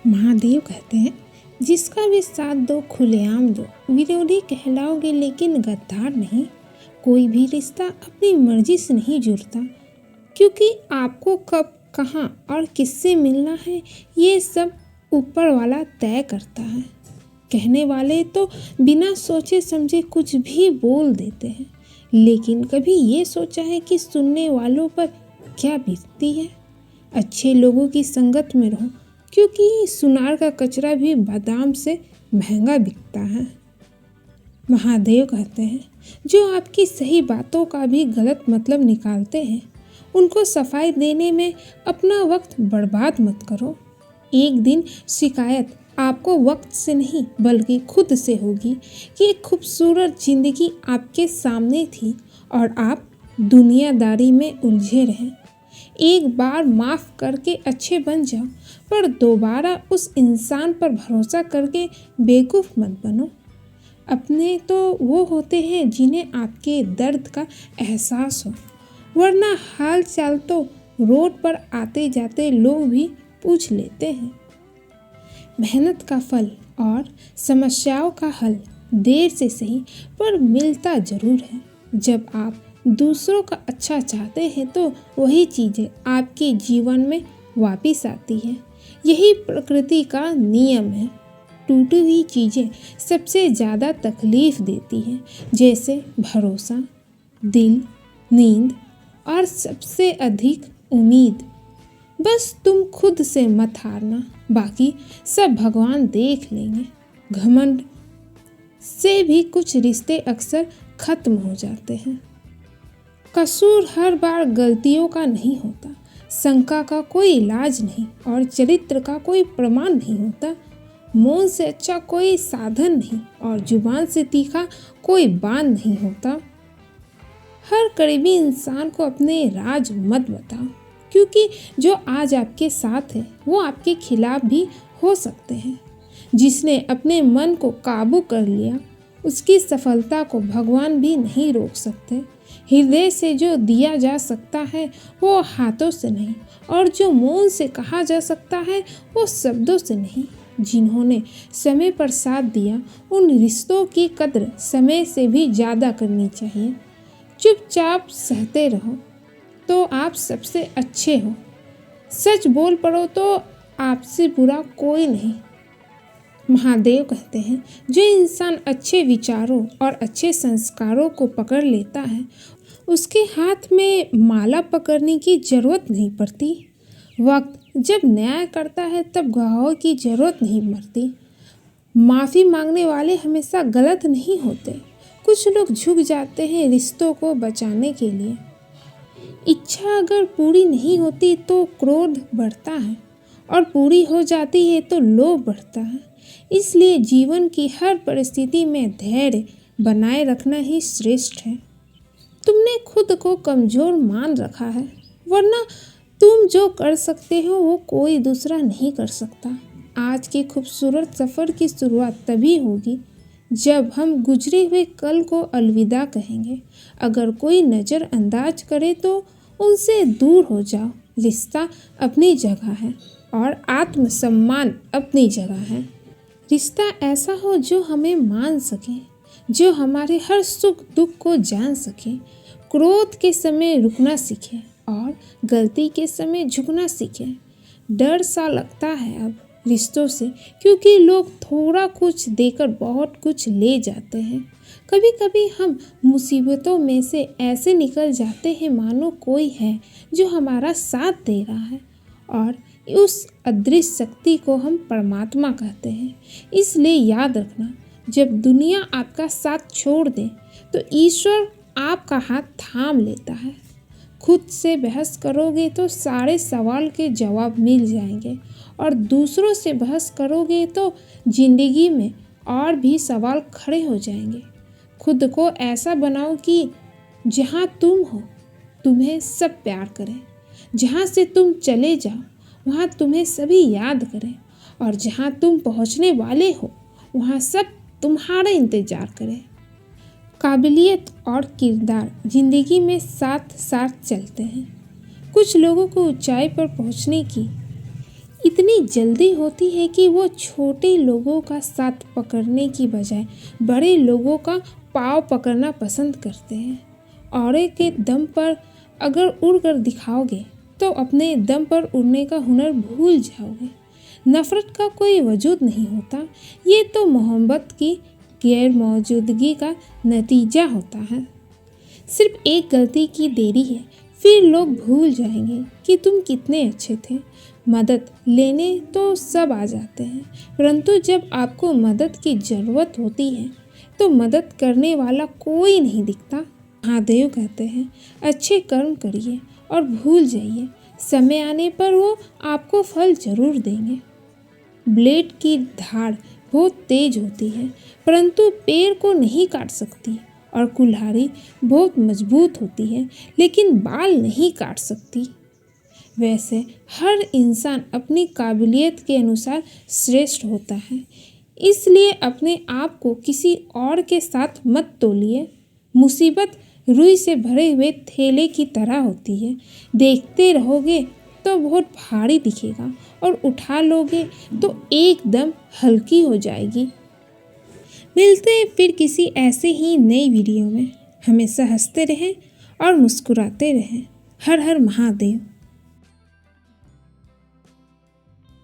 महादेव कहते हैं, जिसका भी साथ दो खुलेआम दो, विरोधी कहलाओगे लेकिन गद्दार नहीं। कोई भी रिश्ता अपनी मर्जी से नहीं जुड़ता, क्योंकि आपको कब कहाँ और किससे मिलना है ये सब ऊपर वाला तय करता है। कहने वाले तो बिना सोचे समझे कुछ भी बोल देते हैं, लेकिन कभी ये सोचा है कि सुनने वालों पर क्या बीतती है। अच्छे लोगों की संगत में रहो, क्योंकि सुनार का कचरा भी बादाम से महंगा बिकता है। महादेव कहते हैं, जो आपकी सही बातों का भी गलत मतलब निकालते हैं, उनको सफाई देने में अपना वक्त बर्बाद मत करो। एक दिन शिकायत आपको वक्त से नहीं बल्कि खुद से होगी कि एक खूबसूरत जिंदगी आपके सामने थी और आप दुनियादारी में उलझे रहे। एक बार माफ़ करके अच्छे बन जाओ, पर दोबारा उस इंसान पर भरोसा करके बेवकूफ़ मत बनो। अपने तो वो होते हैं जिन्हें आपके दर्द का एहसास हो, वरना हाल चाल तो रोड पर आते जाते लोग भी पूछ लेते हैं। मेहनत का फल और समस्याओं का हल देर से सही पर मिलता ज़रूर है। जब आप दूसरों का अच्छा चाहते हैं तो वही चीज़ें आपके जीवन में वापस आती हैं। यही प्रकृति का नियम है। टूटी हुई चीज़ें सबसे ज़्यादा तकलीफ़ देती हैं, जैसे भरोसा, दिल, नींद और सबसे अधिक उम्मीद। बस तुम खुद से मत हारना, बाकी सब भगवान देख लेंगे। घमंड से भी कुछ रिश्ते अक्सर खत्म हो जाते हैं। कसूर हर बार गलतियों का नहीं होता, शंका का कोई इलाज नहीं और चरित्र का कोई प्रमाण नहीं होता। मौन से अच्छा कोई साधन नहीं और जुबान से तीखा कोई बाण नहीं होता। हर करीबी इंसान को अपने राज मत बताओ, क्योंकि जो आज आपके साथ है वो आपके खिलाफ भी हो सकते हैं। जिसने अपने मन को काबू कर लिया, उसकी सफलता को भगवान भी नहीं रोक सकते। हृदय से जो दिया जा सकता है वो हाथों से नहीं, और जो मौन से कहा जा सकता है वो शब्दों से नहीं। जिन्होंने समय पर साथ दिया, उन रिश्तों की कद्र समय से भी ज़्यादा करनी चाहिए। चुपचाप सहते रहो तो आप सबसे अच्छे हो। सच बोल पड़ो तो आपसे बुरा कोई नहीं। महादेव कहते हैं, जो इंसान अच्छे विचारों और अच्छे संस्कारों को पकड़ लेता है, उसके हाथ में माला पकड़ने की जरूरत नहीं पड़ती। वक्त जब न्याय करता है तब गवाहों की जरूरत नहीं पड़ती। माफ़ी मांगने वाले हमेशा गलत नहीं होते। कुछ लोग झुक जाते हैं रिश्तों को बचाने के लिए। इच्छा अगर पूरी नहीं होती तो क्रोध बढ़ता है, और पूरी हो जाती है तो लोभ बढ़ता है। इसलिए जीवन की हर परिस्थिति में धैर्य बनाए रखना ही श्रेष्ठ है। तुमने खुद को कमज़ोर मान रखा है, वरना तुम जो कर सकते हो वो कोई दूसरा नहीं कर सकता। आज के खूबसूरत सफ़र की शुरुआत तभी होगी जब हम गुजरे हुए कल को अलविदा कहेंगे। अगर कोई नज़रअंदाज करे तो उनसे दूर हो जाओ। रिश्ता अपनी जगह है और आत्मसम्मान अपनी जगह है। रिश्ता ऐसा हो जो हमें मान सके, जो हमारे हर सुख दुख को जान सके, क्रोध के समय रुकना सीखे और गलती के समय झुकना सीखे। डर सा लगता है अब रिश्तों से, क्योंकि लोग थोड़ा कुछ देकर बहुत कुछ ले जाते हैं। कभी कभी हम मुसीबतों में से ऐसे निकल जाते हैं मानो कोई है जो हमारा साथ दे रहा है, और उस अदृश्य शक्ति को हम परमात्मा कहते हैं। इसलिए याद रखना, जब दुनिया आपका साथ छोड़ दे तो ईश्वर आपका हाथ थाम लेता है। खुद से बहस करोगे तो सारे सवाल के जवाब मिल जाएंगे, और दूसरों से बहस करोगे तो जिंदगी में और भी सवाल खड़े हो जाएंगे। खुद को ऐसा बनाओ कि जहाँ तुम हो तुम्हें सब प्यार करें, जहाँ से तुम चले जाओ वहाँ तुम्हें सभी याद करें, और जहाँ तुम पहुँचने वाले हो वहाँ सब तुम्हारा इंतज़ार करें। काबिलियत और किरदार ज़िंदगी में साथ साथ चलते हैं। कुछ लोगों को ऊंचाई पर पहुंचने की इतनी जल्दी होती है कि वो छोटे लोगों का साथ पकड़ने की बजाय बड़े लोगों का पाँव पकड़ना पसंद करते हैं। औरों के दम पर अगर उड़कर दिखाओगे तो अपने दम पर उड़ने का हुनर भूल जाओगे। नफ़रत का कोई वजूद नहीं होता, ये तो मोहब्बत की गैर मौजूदगी का नतीजा होता है। सिर्फ एक गलती की देरी है, फिर लोग भूल जाएंगे कि तुम कितने अच्छे थे। मदद लेने तो सब आ जाते हैं, परंतु जब आपको मदद की ज़रूरत होती है तो मदद करने वाला कोई नहीं दिखता। महादेव कहते हैं, अच्छे कर्म करिए और भूल जाइए, समय आने पर वो आपको फल जरूर देंगे। ब्लेड की धार बहुत तेज होती है, परंतु पेड़ को नहीं काट सकती, और कुल्हाड़ी बहुत मजबूत होती है, लेकिन बाल नहीं काट सकती। वैसे हर इंसान अपनी काबिलियत के अनुसार श्रेष्ठ होता है, इसलिए अपने आप को किसी और के साथ मत तोलिए। मुसीबत रुई से भरे हुए थैले की तरह होती है, देखते रहोगे तो बहुत भारी दिखेगा और उठा लोगे तो एकदम हल्की हो जाएगी। मिलते हैं फिर किसी ऐसे ही नई वीडियो में। हमेशा हंसते रहें और मुस्कुराते रहें। हर हर महादेव।